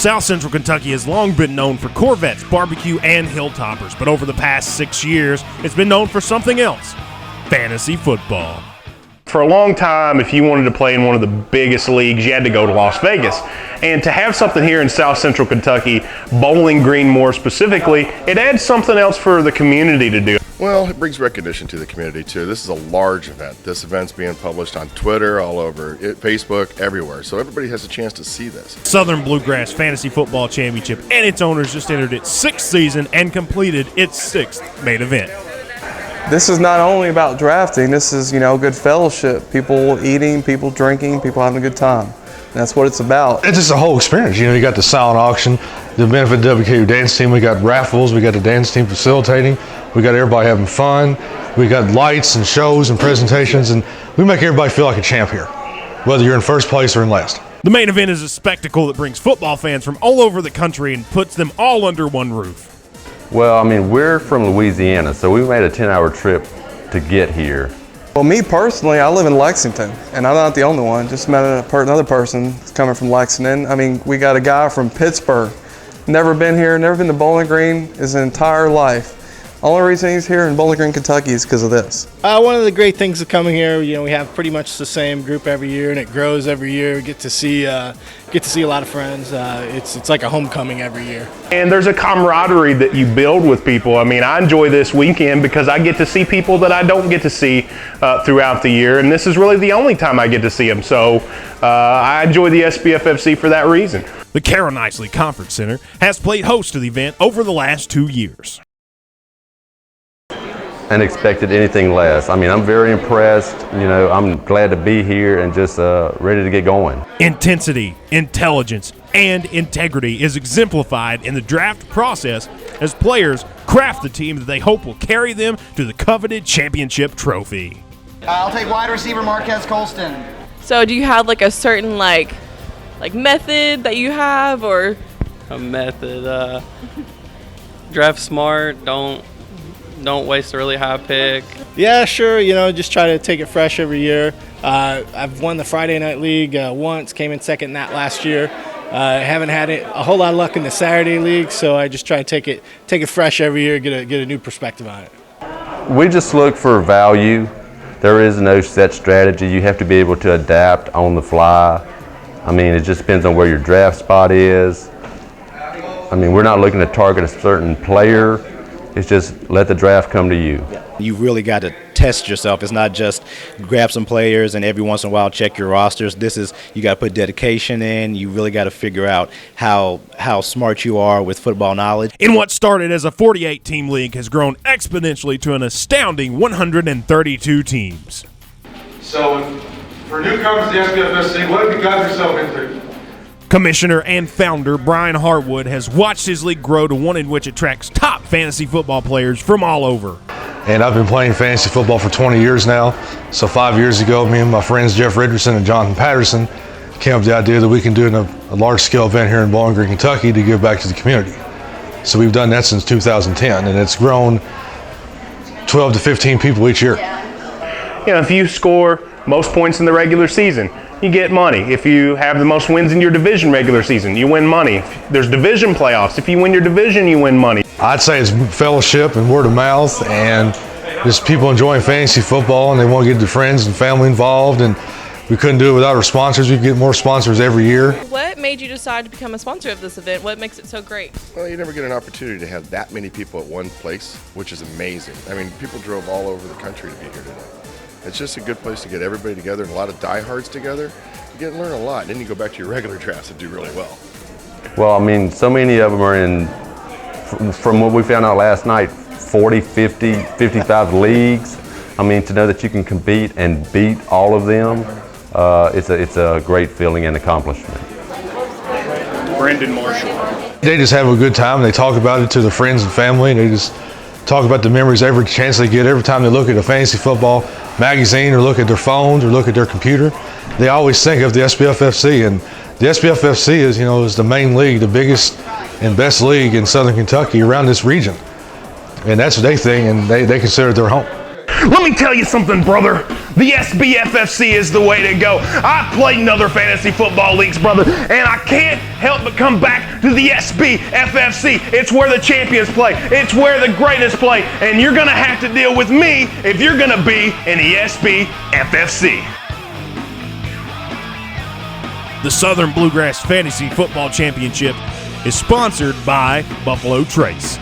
South Central Kentucky has long been known for Corvettes, barbecue, and hilltoppers, but over the past 6 years, it's been known for something else: fantasy football. For a long time, if you wanted to play in one of the biggest leagues, you had to go to Las Vegas. And to have something here in South Central Kentucky, Bowling Green more specifically, it adds something else for the community to do. Well, it brings recognition to the community too. This is a large event. This event's being published on Twitter, all over Facebook, everywhere. So everybody has a chance to see this. Southern Bluegrass Fantasy Football Championship and its owners just entered its 6th season and completed its 6th main event. This is not only about drafting, this is, good fellowship. People eating, people drinking, people having a good time. And that's what it's about. It's just a whole experience. You got the silent auction, the benefit WKU dance team, we got raffles, we got the dance team facilitating, we got everybody having fun, we got lights and shows and presentations, and we make everybody feel like a champ here, whether you're in first place or in last. The main event is a spectacle that brings football fans from all over the country and puts them all under one roof. Well, we're from Louisiana, so we made a 10-hour trip to get here. Well, me personally, I live in Lexington, and I'm not the only one. Just met another person that's coming from Lexington. We got a guy from Pittsburgh, never been here, never been to Bowling Green his entire life. Only reason he's here in Bowling Green, Kentucky is because of this. One of the great things of coming here, we have pretty much the same group every year, and it grows every year. We get to see a lot of friends. It's like a homecoming every year. And there's a camaraderie that you build with people. I enjoy this weekend because I get to see people that I don't get to see throughout the year, and this is really the only time I get to see them. So I enjoy the SBFFC for that reason. The Carol Nicely Conference Center has played host to the event over the last 2 years. And expected anything less. I'm very impressed. I'm glad to be here and just ready to get going. Intensity, intelligence, and integrity is exemplified in the draft process as players craft the team that they hope will carry them to the coveted championship trophy. I'll take wide receiver Marquez Colston. So do you have a certain method that you have, or? A method, draft smart, don't waste a really high pick. Yeah, sure. Just try to take it fresh every year. I've won the Friday Night League once, came in second in that last year. Haven't had a whole lot of luck in the Saturday League, so I just try to take it fresh every year, get a new perspective on it. We just look for value. There is no set strategy. You have to be able to adapt on the fly. It just depends on where your draft spot is. We're not looking to target a certain player. It's just let the draft come to you. You really got to test yourself. It's not just grab some players and every once in a while check your rosters. You got to put dedication in. You really got to figure out how smart you are with football knowledge. In what started as a 48-team league has grown exponentially to an astounding 132 teams. So for newcomers to the SBFFC, what have you got yourself into? Commissioner and founder Brian Hartwood has watched his league grow to one in which attracts top fantasy football players from all over. And I've been playing fantasy football for 20 years now. So 5 years ago, me and my friends Jeff Richardson and Jonathan Patterson came up with the idea that we can do a large-scale event here in Bowling Green, Kentucky to give back to the community. So we've done that since 2010, and it's grown 12 to 15 people each year. If you score most points in the regular season, you get money. If you have the most wins in your division regular season, you win money. If there's division playoffs. If you win your division, you win money. I'd say it's fellowship and word of mouth and just people enjoying fantasy football, and they want to get their friends and family involved, and we couldn't do it without our sponsors. We get more sponsors every year. What made you decide to become a sponsor of this event? What makes it so great? Well, you never get an opportunity to have that many people at one place, which is amazing. People drove all over the country to be here today. It's just a good place to get everybody together and a lot of diehards together. You get to learn a lot, and then you go back to your regular drafts and do really well. Well, so many of them are in, from what we found out last night, 40, 50, 55 leagues. To know that you can compete and beat all of them, it's a great feeling and accomplishment. Brendan Marshall. They just have a good time. They talk about it to their friends and family, and they just talk about the memories every chance they get. Every time they look at a fantasy football magazine or look at their phones or look at their computer, they always think of the SBFFC. And the SBFFC is the main league, the biggest and best league in Southern Kentucky around this region. And that's what they think, and they consider it their home. Let me tell you something, brother. The SBFFC is the way to go. I've played in other fantasy football leagues, brother, and I can't help but come back to the SBFFC. It's where the champions play. It's where the greatest play. And you're going to have to deal with me if you're going to be in the SBFFC. The Southern Bluegrass Fantasy Football Championship is sponsored by Buffalo Trace.